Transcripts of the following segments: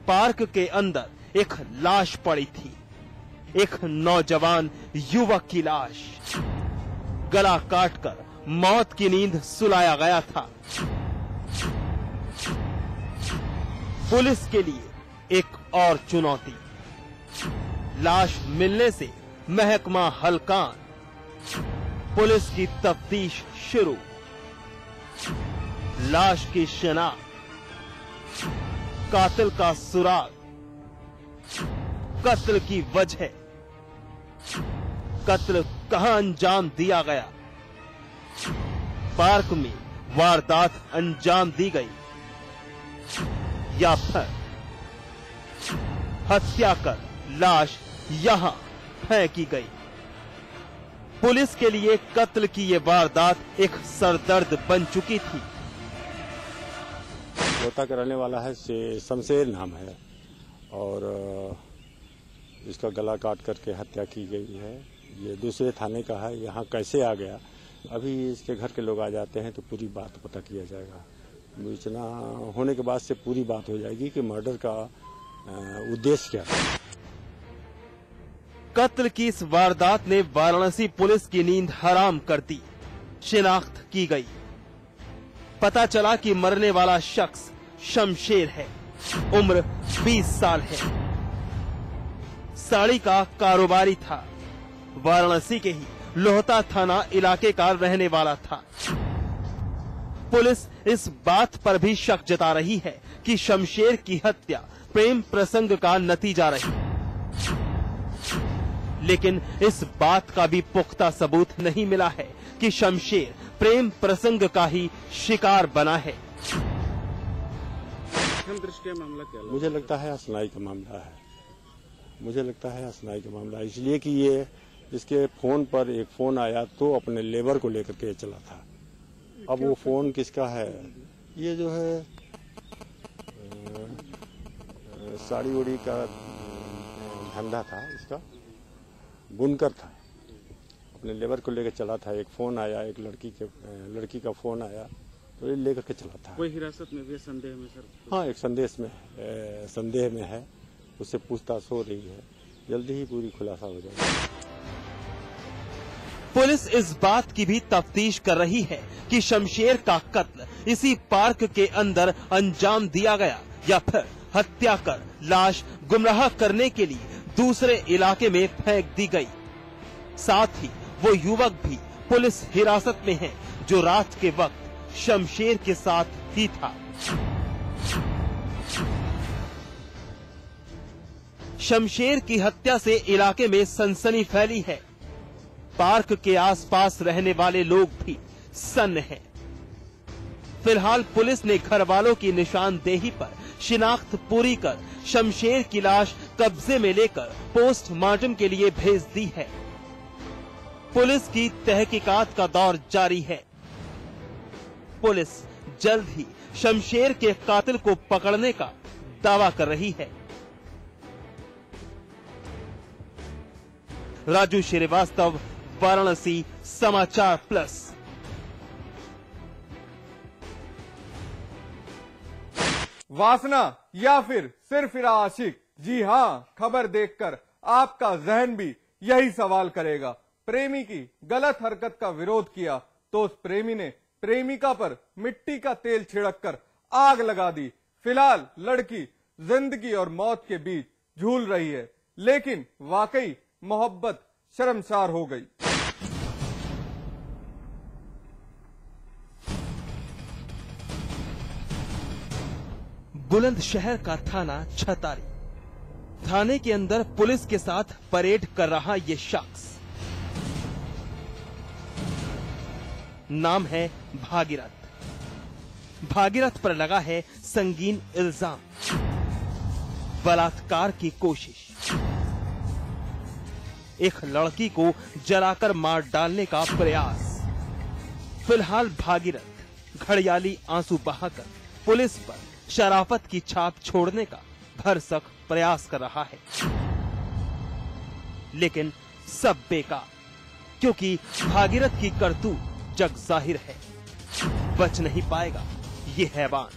Park के अंदर एक लाश पड़ी थी, एक नौजवान युवक की लाश। गला काटकर मौत की नींद सुलाया गया था। पुलिस के लिए एक और चुनौती। लाश मिलने से महकमा हलकान। पुलिस की तफ्तीश शुरू। लाश की शिनाख्त, कातिल का सुराग, कत्ल की वजह, कत्ल कहां अंजाम दिया गया, पार्क में वारदात अंजाम दी गई या फिर हत्या कर लाश यहां फेंकी गई। पुलिस के लिए कत्ल की ये वारदात एक सरदर्द बन चुकी थी। गोता कराने वाला है शमशेर नाम है और इसका गला काट करके हत्या की गई है। ये दूसरे थाने का है। यहाँ कैसे आ गया, अभी इसके घर के लोग आ जाते हैं तो पूरी बात पता किया जाएगा। विवेचना होने के बाद से पूरी बात हो जाएगी कि मर्डर का उद्देश्य क्या है। कत्ल की इस वारदात ने वाराणसी पुलिस की नींद हराम कर दी। शिनाख्त की गई। पता चला कि मरने वाला शख्स शमशेर है। उम्र 20 साल है। साड़ी का कारोबारी था। वाराणसी के ही लोहता थाना इलाके का रहने वाला था। पुलिस इस बात पर भी शक जता रही है कि शमशेर की हत्या प्रेम प्रसंग का नतीजा रही, लेकिन इस बात का भी पुख्ता सबूत नहीं मिला है कि शमशेर प्रेम प्रसंग का ही शिकार बना है। दृष्टि मामला क्या लगा? मुझे लगता है असनाई का मामला है। मुझे लगता है असनाई का मामला है, इसलिए कि ये इसके फोन पर एक फोन आया तो अपने लेबर को लेकर के चला था। अब वो फोन किसका है? ये जो है साड़ी उड़ी का धंधा था, इसका बुनकर था। अपने लेबर को लेकर चला था। एक फोन आया, एक लड़की का फोन आया तो ये लेकर के चला था। कोई हिरासत में भी संदेह में सर? हाँ, एक संदेह में है। उससे पूछताछ हो रही है। जल्दी ही पूरी खुलासा हो जाएगा। पुलिस इस बात की भी तफ्तीश कर रही है कि शमशेर का कत्ल इसी पार्क के अंदर अंजाम दिया गया या फिर हत्या कर लाश गुमराह करने के लिए दूसरे इलाके में फेंक दी गई। साथ ही वो युवक भी पुलिस हिरासत में है जो रात के वक्त शमशेर के साथ ही था। शमशेर की हत्या से इलाके में सनसनी फैली है। पार्क के आसपास रहने वाले लोग भी सन्न हैं। फिलहाल पुलिस ने घर वालों की निशानदेही पर शिनाख्त पूरी कर शमशेर की लाश कब्जे में लेकर पोस्टमार्टम के लिए भेज दी है। पुलिस की तहकीकात का दौर जारी है। पुलिस जल्द ही शमशेर के कातिल को पकड़ने का दावा कर रही है। राजू श्रीवास्तव, वाराणसी समाचार प्लस। वासना या फिर सिरफिरा आशिक? जी हाँ, खबर देखकर आपका जहन भी यही सवाल करेगा। प्रेमी की गलत हरकत का विरोध किया तो उस प्रेमी ने प्रेमिका पर मिट्टी का तेल छिड़ककर आग लगा दी। फिलहाल लड़की जिंदगी और मौत के बीच झूल रही है, लेकिन वाकई मोहब्बत शर्मसार हो गई। बुलंदशहर का थाना छतारी। थाने के अंदर पुलिस के साथ परेड कर रहा ये शख्स, नाम है भागीरथ। भागीरथ पर लगा है संगीन इल्जाम, बलात्कार की कोशिश, एक लड़की को जलाकर मार डालने का प्रयास। फिलहाल भागीरथ घड़ियाली आंसू बहाकर पुलिस पर शराफत की छाप छोड़ने का भरसक प्रयास कर रहा है, लेकिन सब बेकार, क्योंकि भागीरथ की करतूत जग जाहिर है। बच नहीं पाएगा ये हैवान।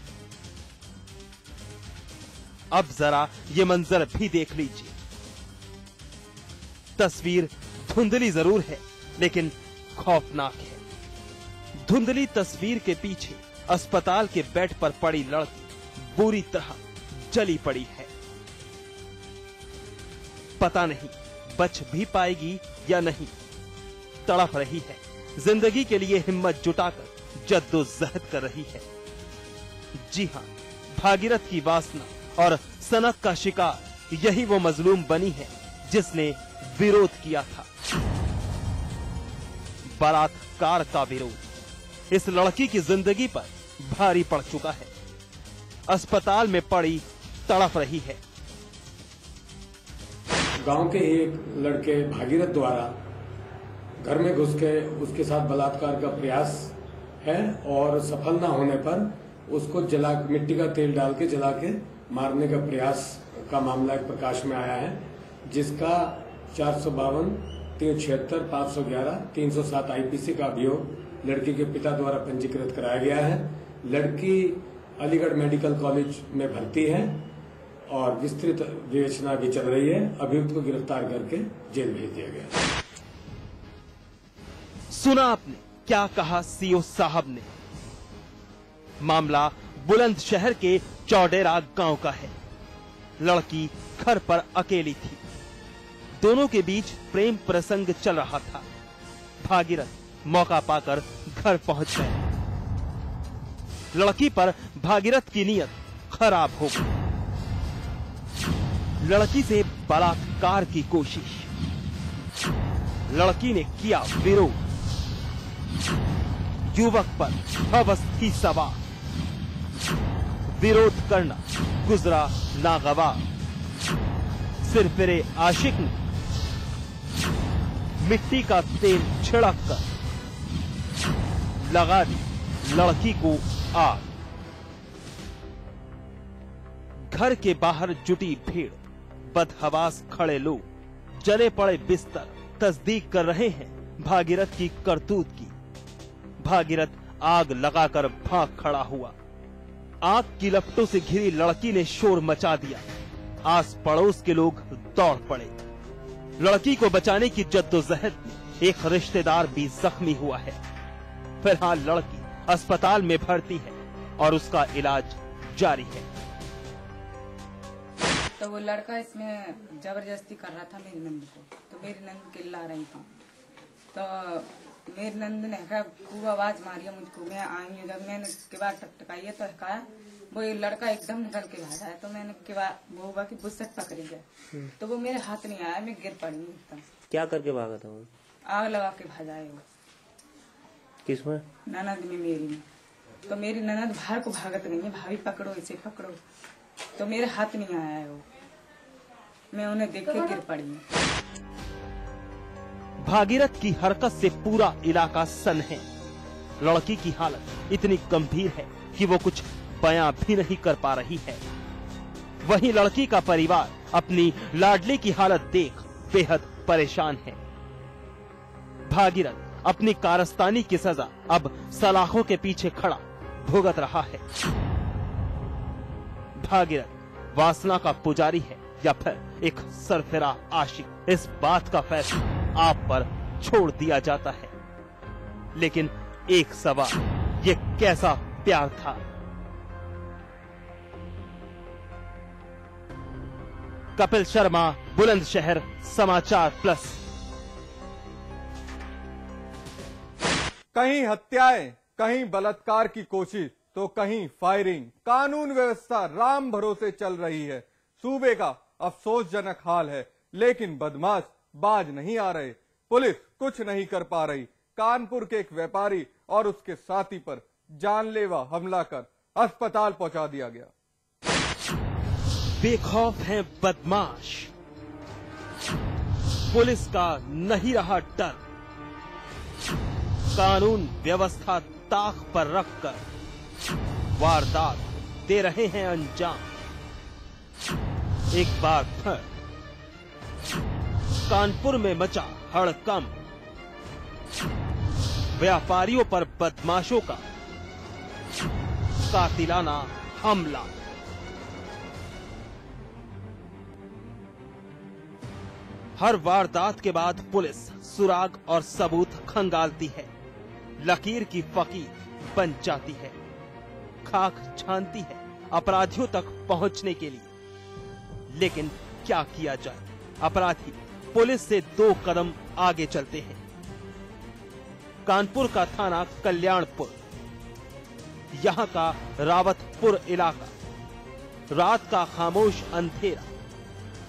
अब जरा ये मंजर भी देख लीजिए। तस्वीर धुंधली जरूर है लेकिन खौफनाक है। धुंधली तस्वीर के पीछे अस्पताल के बेड पर पड़ी लड़की बुरी तरह जली पड़ी है। पता नहीं बच भी पाएगी या नहीं, तड़प रही है, जिंदगी के लिए हिम्मत जुटाकर जद्दोजहद कर रही है। जी हां, भागीरथ की वासना और सनक का शिकार यही वो मजलूम बनी है जिसने विरोध किया था। बलात्कार का विरोध इस लड़की की जिंदगी पर भारी पड़ चुका है। अस्पताल में पड़ी तड़प रही है। गांव के एक लड़के भागीरथ द्वारा घर में घुस के उसके साथ बलात्कार का प्रयास है और सफल न होने पर उसको मिट्टी का तेल डाल के जला के मारने का प्रयास का मामला एक प्रकाश में आया है, जिसका 452, 376, 511, 307 आईपीसी का अभियोग लड़की के पिता द्वारा पंजीकृत कराया गया है। लड़की अलीगढ़ मेडिकल कॉलेज में भर्ती है और विस्तृत विवेचना भी चल रही है। अभियुक्त को गिरफ्तार करके जेल भेज दिया गया। सुना आपने क्या कहा सीओ साहब ने। मामला बुलंदशहर के चौडेरा गांव का है। लड़की घर पर अकेली थी। दोनों के बीच प्रेम प्रसंग चल रहा था। भागीरथ मौका पाकर घर पहुंच गए। लड़की पर भागीरथ की नीयत खराब हो गई। लड़की से बलात्कार की कोशिश। लड़की ने किया विरोध। युवक पर हवस थी सवार। विरोध करना गुजरा नागवार। सिरफिरे आशिक ने मिट्टी का तेल छिड़क कर लगा दी लड़की को आग। घर के बाहर जुटी भीड़, बदहवास खड़े लोग, जले पड़े बिस्तर तस्दीक कर रहे हैं भागीरथ की करतूत की। भागीरथ आग लगाकर भाग खड़ा हुआ। आग की लपटों से घिरी लड़की ने शोर मचा दिया। आस पड़ोस के लोग दौड़ पड़े। लड़की को बचाने की जद्दोजहद में एक रिश्तेदार भी जख्मी हुआ है। फिलहाल लड़की अस्पताल में भर्ती है और उसका इलाज जारी है। तो वो लड़का इसमें जबरदस्ती कर रहा था मेरी नंद को, तो मेरी नंद चिल्ला रही थी। तो मेरी नंद ने खूब आवाज मारी है मुझको। मैं आई, जब मैंने किवाड़ टकटकाई है तो कहा वो ये लड़का एकदम निकल के भागा है। तो मैंने वो हुआ कि बुस्सट पकड़ी गया, तो वो मेरे हाथ नहीं आया, मैं गिर पड़ी एकदम। क्या करके भागा था वो? आग लगा के भागा है वो। किसमें? ननद में, मेरी में। तो मेरी ननद बाहर को भागत नहीं है, भाभी पकड़ो इसे पकड़ो, तो मेरे हाथ नहीं आया है वो। मैं उन्हें देख के गिर पड़ी। भागीरथ की हरकत से पूरा इलाका सन्न है। लड़की की हालत इतनी गंभीर है कि वो कुछ बयां भी नहीं कर पा रही है। वहीं लड़की का परिवार अपनी लाडली की हालत देख बेहद परेशान है। भागीरथ अपनी कारस्तानी की सजा अब सलाखों के पीछे खड़ा भुगत रहा है। भागीरथ वासना का पुजारी है या फिर एक सरफिरा आशिक, इस बात का फैसला आप पर छोड़ दिया जाता है। लेकिन एक सवाल, ये कैसा प्यार था? कपिल शर्मा, बुलंदशहर समाचार प्लस। कहीं हत्याएं, कहीं बलात्कार की कोशिश, तो कहीं फायरिंग। कानून व्यवस्था राम भरोसे चल रही है। सूबे का अफसोसजनक हाल है, लेकिन बदमाश बाज नहीं आ रहे। पुलिस कुछ नहीं कर पा रही। कानपुर के एक व्यापारी और उसके साथी पर जानलेवा हमला कर अस्पताल पहुंचा दिया गया। बेखौफ हैं बदमाश। पुलिस का नहीं रहा डर। कानून व्यवस्था ताक पर रखकर वारदात दे रहे हैं अंजाम। एक बार फिर कानपुर में मचा हड़कंप। व्यापारियों पर बदमाशों का कातिलाना हमला। हर वारदात के बाद पुलिस सुराग और सबूत खंगालती है, लकीर की फकीर बन जाती है, खाक छानती है अपराधियों तक पहुंचने के लिए। लेकिन क्या किया जाए, अपराधी पुलिस से 2 कदम आगे चलते हैं। कानपुर का थाना कल्याणपुर, यहां का रावतपुर इलाका, रात का खामोश अंधेरा,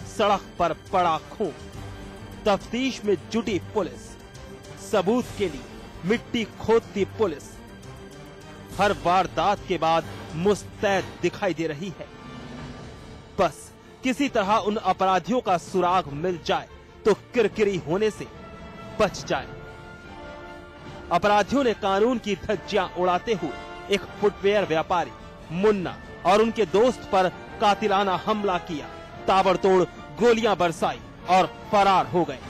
सड़क पर पड़ा खून, तफ्तीश में जुटी पुलिस, सबूत के लिए मिट्टी खोदती पुलिस, हर वारदात के बाद मुस्तैद दिखाई दे रही है। बस किसी तरह उन अपराधियों का सुराग मिल जाए तो किरकिरी होने से बच जाए। अपराधियों ने कानून की धज्जियां उड़ाते हुए एक फुटवेयर व्यापारी मुन्ना और उनके दोस्त पर कातिलाना हमला किया, ताबड़तोड़ गोलियां बरसाई और फरार हो गए।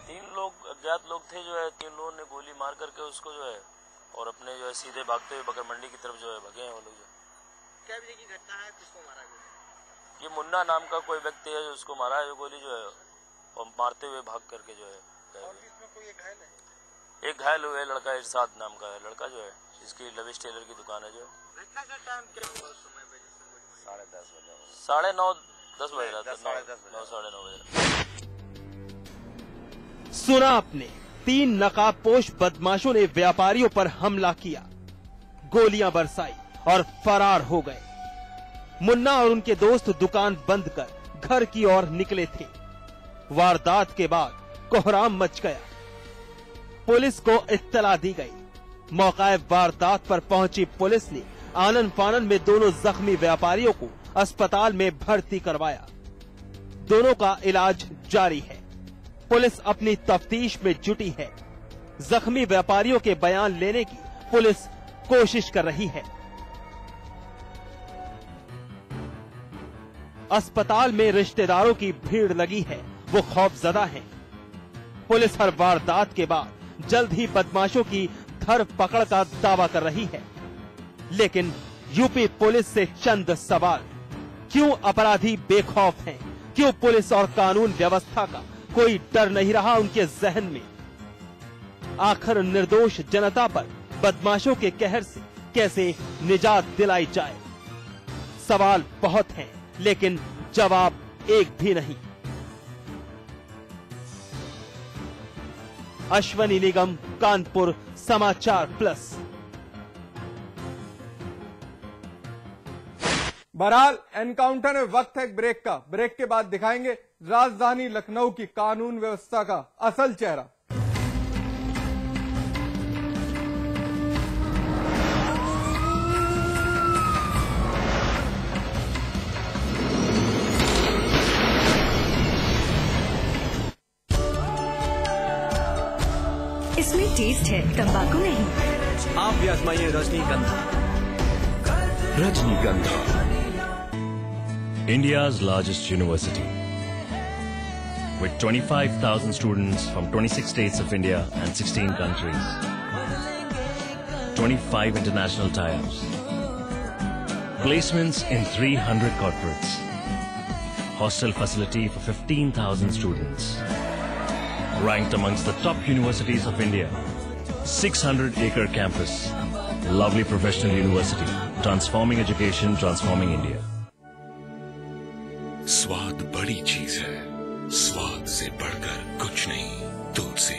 3 लोग अज्ञात लोग थे, जो है 3 लोगों ने गोली मार करके उसको जो है और अपने जो है सीधे भागते हुए बकर मंडी की तरफ जो है भगे हैं वो लोग। क्या बजे की घटना है, किसको मारा गया? ये मुन्ना नाम का कोई व्यक्ति है जो उसको मारा है, जो गोली जो है और मारते हुए भाग करके जो है। और इसमें कोई एक घायल है? एक घायल हुआ है लड़का, इरशाद नाम का है लड़का, जो है जिसकी लविश टेलर की दुकान है। जो घटना का टाइम क्या हुआ उस समय? 10:30 बजे, 9:30 बज रहा था, 9 साढ़े 9 बजे। सुना आपने, 3 नकाबपोश बदमाशों ने व्यापारियों पर हमला किया, गोलियां बरसाई और फरार हो गए। मुन्ना और उनके दोस्त दुकान बंद कर घर की ओर निकले थे। वारदात के बाद कोहराम मच गया। पुलिस को इत्तला दी गई। मौका वारदात पर पहुंची पुलिस ने आनन फानन में दोनों जख्मी व्यापारियों को अस्पताल में भर्ती करवाया। दोनों का इलाज जारी है। पुलिस अपनी तफ्तीश में जुटी है। जख्मी व्यापारियों के बयान लेने की पुलिस कोशिश कर रही है। अस्पताल में रिश्तेदारों की भीड़ लगी है, वो खौफजदा हैं। पुलिस हर वारदात के बाद जल्द ही बदमाशों की धर पकड़ का दावा कर रही है। लेकिन यूपी पुलिस से चंद सवाल। क्यों अपराधी बेखौफ हैं? क्यों पुलिस और कानून व्यवस्था का कोई डर नहीं रहा उनके जहन में? आखिर निर्दोष जनता पर बदमाशों के कहर से कैसे निजात दिलाई जाए? सवाल बहुत हैं, लेकिन जवाब एक भी नहीं। अश्वनी निगम, कानपुर, समाचार प्लस। बहरहाल एनकाउंटर में वक्त है ब्रेक का। ब्रेक के बाद दिखाएंगे राजधानी लखनऊ की कानून व्यवस्था का असल चेहरा। इसमें टेस्ट है, तंबाकू नहीं। आप भी आजमाइए रजनीगंधा। रजनीगंधा, India's largest university, with 25,000 students from 26 states of India and 16 countries, 25 international tie-ups, placements in 300 corporates, hostel facility for 15,000 students, ranked amongst the top universities of India, 600-acre campus, lovely professional university, transforming education, transforming India. स्वाद बड़ी चीज है, स्वाद से बढ़कर कुछ नहीं। तुलसी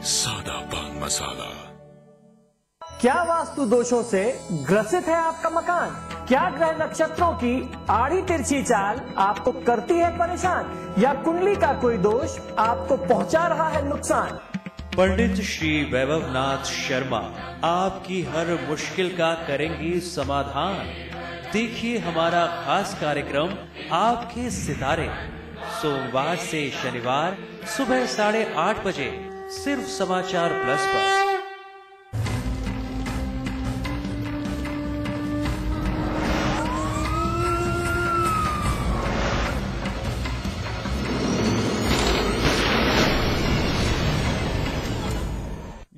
सादा पान मसाला। क्या वास्तु दोषों से ग्रसित है आपका मकान? क्या ग्रह नक्षत्रों की आड़ी तिरछी चाल आपको करती है परेशान, या कुंडली का कोई दोष आपको पहुंचा रहा है नुकसान? पंडित श्री वैभवनाथ शर्मा आपकी हर मुश्किल का करेंगे समाधान। देखिए हमारा खास कार्यक्रम आपके सितारे, सोमवार से शनिवार सुबह 8:30 बजे सिर्फ समाचार प्लस पर।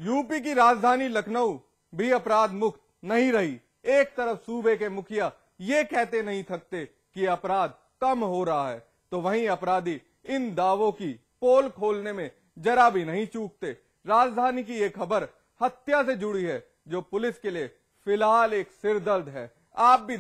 यूपी की राजधानी लखनऊ भी अपराध मुक्त नहीं रही। एक तरफ सूबे के मुखिया ये कहते नहीं थकते कि अपराध कम हो रहा है, तो वहीं अपराधी इन दावों की पोल खोलने में जरा भी नहीं चूकते। राजधानी की ये खबर हत्या से जुड़ी है, जो पुलिस के लिए फिलहाल एक सिरदर्द है। आप भी